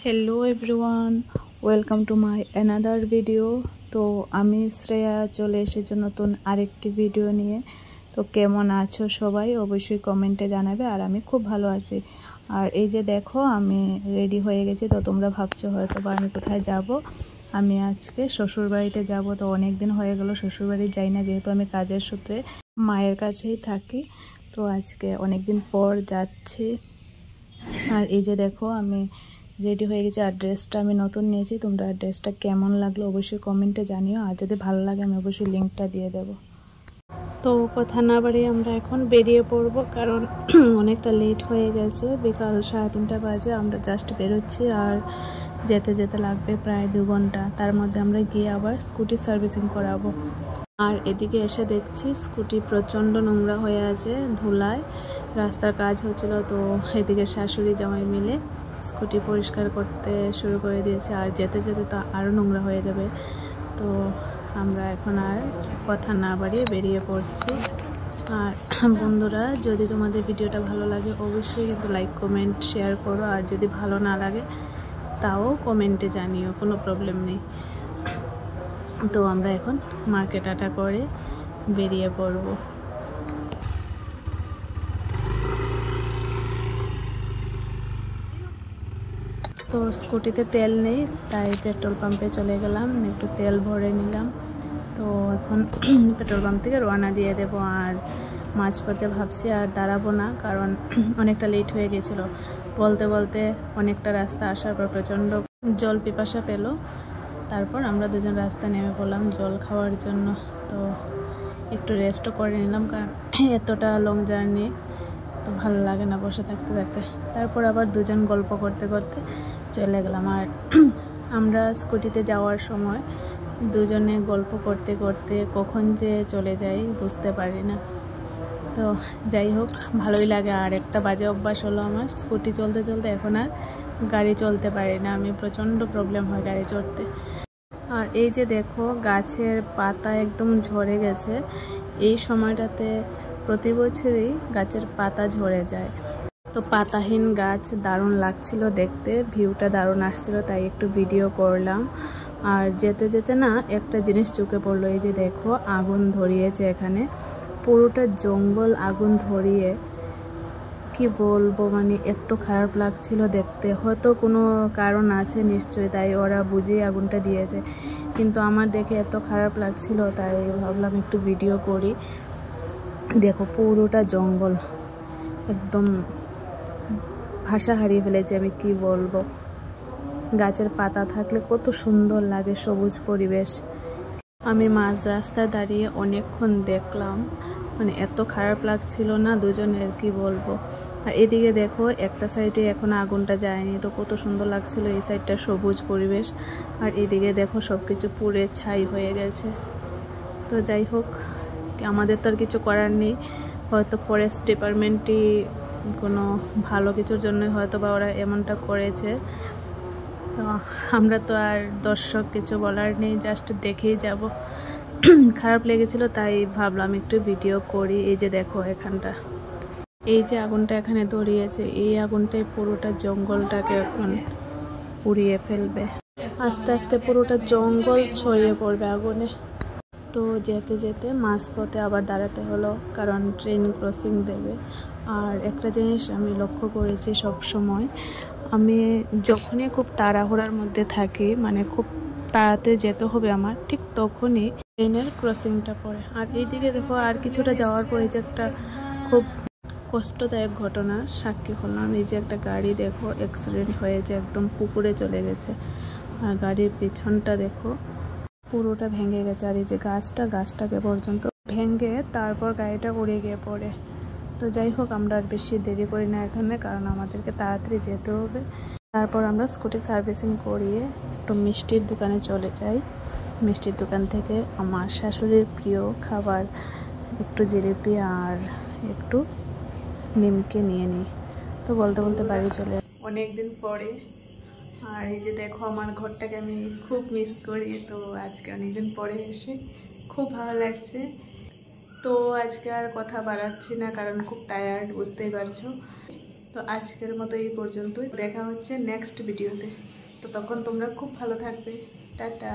Hello everyone welcome to my another video. तो आमी श्रेया चले एसेছি নতুন আরেকটি ভিডিও নিয়ে। তো কেমন আছো সবাই অবশ্যই কমেন্টে জানাবে। আর আমি খুব ভালো আছি। আর এই যে দেখো আমি রেডি হয়ে গেছি। তো তোমরা ভাবছো হয়তো বা আমি কোথায় যাব। আমি আজকে শ্বশুর বাড়িতে যাব। তো অনেক দিন হয়ে গেল শ্বশুর বাড়ি যাই না, যেহেতু আমি কাজের সূত্রে মায়ের কাছেই থাকি। তো আজকে অনেক দিন পর যাচ্ছি। আর এই যে দেখো আমি রেডি হয়ে গেছি। আর ড্রেসটা আমি নতুন নিয়েছি। তোমরা ড্রেসটা কেমন লাগলো অবশ্যই কমেন্টে জানিও। আর যদি ভালো লাগে আমি অবশ্যই লিঙ্কটা দিয়ে দেব। তো কথা না বাড়িয়ে আমরা এখন বেরিয়ে পড়ব, কারণ অনেকটা লেট হয়ে গেছে। বিকাল 3:30 বাজে আমরা জাস্ট বেরোচ্ছি। আর যেতে যেতে লাগবে প্রায় 2 ঘন্টা। তার মধ্যে আমরা গিয়ে আবার স্কুটি সার্ভিসিং করাবো। আর এদিকে এসে দেখছি স্কুটি প্রচণ্ড নোংরা হয়ে আছে ধুলায়। রাস্তার কাজ হচ্ছিল, তো এদিকে শাশুড়ি জামাই মিলে স্কুটি পরিষ্কার করতে শুরু করে দিয়েছে। আর যেতে যেতে তো আরও নোংরা হয়ে যাবে। তো আমরা এখন আর কথা না বাড়িয়ে বেরিয়ে পড়ছি। আর বন্ধুরা, যদি তোমাদের ভিডিওটা ভালো লাগে অবশ্যই কিন্তু লাইক কমেন্ট শেয়ার করো। আর যদি ভালো না লাগে তাও কমেন্টে জানিও, কোনো প্রবলেম নেই। তো আমরা এখন মার্কেট আটা করে বেরিয়ে পড়ব। তো স্কুটিতে তেল নেই, তাই পেট্রোল পাম্পে চলে গেলাম, একটু তেল ভরে নিলাম। তো এখন পেট্রোল পাম্প থেকে রওনা দিয়ে দেব। আর মাঝপথে ভাবছি আর দাঁড়াবো না, কারণ অনেকটা লেট হয়ে গেছিল। বলতে বলতে অনেকটা রাস্তা আসার পর প্রচণ্ড জল পিপাসা পেল। তারপর আমরা দুজন রাস্তায় নেমে পড়লাম জল খাওয়ার জন্য। তো একটু রেস্টও করে নিলাম, কারণ এতটা লং জার্নি তো ভালো লাগে না বসে থাকতে থাকতে। তারপর আবার দুজন গল্প করতে করতে চলে গেলাম। আর আমরা স্কুটিতে যাওয়ার সময় দুজনে গল্প করতে করতে কখন যে চলে যাই বুঝতে পারি না। তো যাই হোক, ভালোই লাগে। আর একটা বাজে অভ্যাস হলো আমার, স্কুটি চলতে চলতে এখন আর গাড়ি চলতে পারি না আমি। প্রচণ্ড প্রবলেম হয় গাড়ি চড়তে। আর এই যে দেখো গাছের পাতা একদম ঝরে গেছে। এই সময়টাতে প্রতি বছরই গাছের পাতা ঝরে যায়। তো পাতাহীন গাছ দারুণ লাগছিল দেখতে, ভিউটা দারুণ আসছিল, তাই একটু ভিডিও করলাম। আর যেতে যেতে না একটা জিনিস চোখে পড়লো। এই যে দেখো আগুন ধরিয়েছে এখানে, পুরোটা জঙ্গল আগুন ধরিয়ে। কি বলবো, মানে এত খারাপ লাগছিল দেখতে। হয়তো কোনো কারণ আছে নিশ্চয়ই, তাই ওরা বুঝিয়ে আগুনটা দিয়েছে। কিন্তু আমার দেখে এত খারাপ লাগছিল, তাই ভাবলাম একটু ভিডিও করি। দেখো পুরোটা জঙ্গল একদম ভাষা হারিয়ে ফেলেছে, আমি কি বলবো। গাছের পাতা থাকলে কত সুন্দর লাগে সবুজ পরিবেশ। আমি মাঝ রাস্তায় দাঁড়িয়ে অনেকক্ষণ দেখলাম, মানে এত খারাপ লাগছিল না দুজনের, কি বলবো। আর এদিকে দেখো একটা সাইডে এখন আগুনটা যায়নি, তো কত সুন্দর লাগছিল এই সাইডটা সবুজ পরিবেশ। আর এদিকে দেখো সব কিছু পুড়ে ছাই হয়ে গেছে। তো যাই হোক, আমাদের তো আর কিছু করার নেই। হয়তো ফরেস্ট ডিপার্টমেন্টই কোনো ভালো কিছুর জন্য হয়তো বা ওরা এমনটা করেছে। তো আমরা তো আর দর্শক কিছু বলার নেই, জাস্ট দেখেই যাব। খারাপ লেগেছিল তাই ভাবলাম একটু ভিডিও করি। এই যে দেখো এখানটা, এই যে আগুনটা এখানে ধরিয়েছে, এই আগুনটাই পুরোটা জঙ্গলটাকে এখন পুড়িয়ে ফেলবে। আস্তে আস্তে পুরোটা জঙ্গল ছড়িয়ে পড়বে আগুনে। তো যেতে যেতে মাঝপথে আবার দাঁড়াতে হলো, কারণ ট্রেন ক্রসিং দেবে। আর একটা জিনিস আমি লক্ষ্য করেছি, সব সময় আমি যখনই খুব তাড়াহুড়ার মধ্যে থাকি, মানে খুব তাড়াতাড়ি যেতে হবে আমার, ঠিক তখনই ট্রেনের ক্রসিংটা পড়ে। আর এইদিকে দেখো আর কিছুটা যাওয়ার পরে যে একটা খুব কষ্টদায়ক ঘটনার সাক্ষী হলাম। এই যে একটা গাড়ি দেখো অ্যাক্সিডেন্ট হয়েছে, একদম পুকুরে চলে গেছে। আর গাড়ির পিছনটা দেখো পুরোটা ভেঙে গেছে। আর এই যে গাছটাকে পর্যন্ত ভেঙে তারপর গাড়িটা উড়ে গিয়ে পড়ে। তো যাই হোক, আমরা আর বেশি দেরি করি না এখানে, কারণ আমাদেরকে তাড়াতাড়ি যেতে হবে। তারপর আমরা স্কুটি সার্ভিসিং করিয়ে একটু মিষ্টির দোকানে চলে যাই। মিষ্টির দোকান থেকে আমার শাশুড়ির প্রিয় খাবার একটু জিলিপি আর একটু নিমকে নিয়ে নিই। তো বলতে বলতে বাড়ি চলে অনেক দিন পরে। আর এই যে দেখো আমার ঘরটাকে আমি খুব মিস করি। তো আজকে অনেকদিন পরে এসে খুব ভালো লাগছে। তো আজকে আর কথা বাড়াচ্ছি না, কারণ খুব টায়ার্ড, বুঝতেই পারছো। তো আজকের মতো এই পর্যন্তই, দেখা হচ্ছে নেক্সট ভিডিওতে। ততক্ষণ তোমরা খুব ভালো থাকবে। টাটা।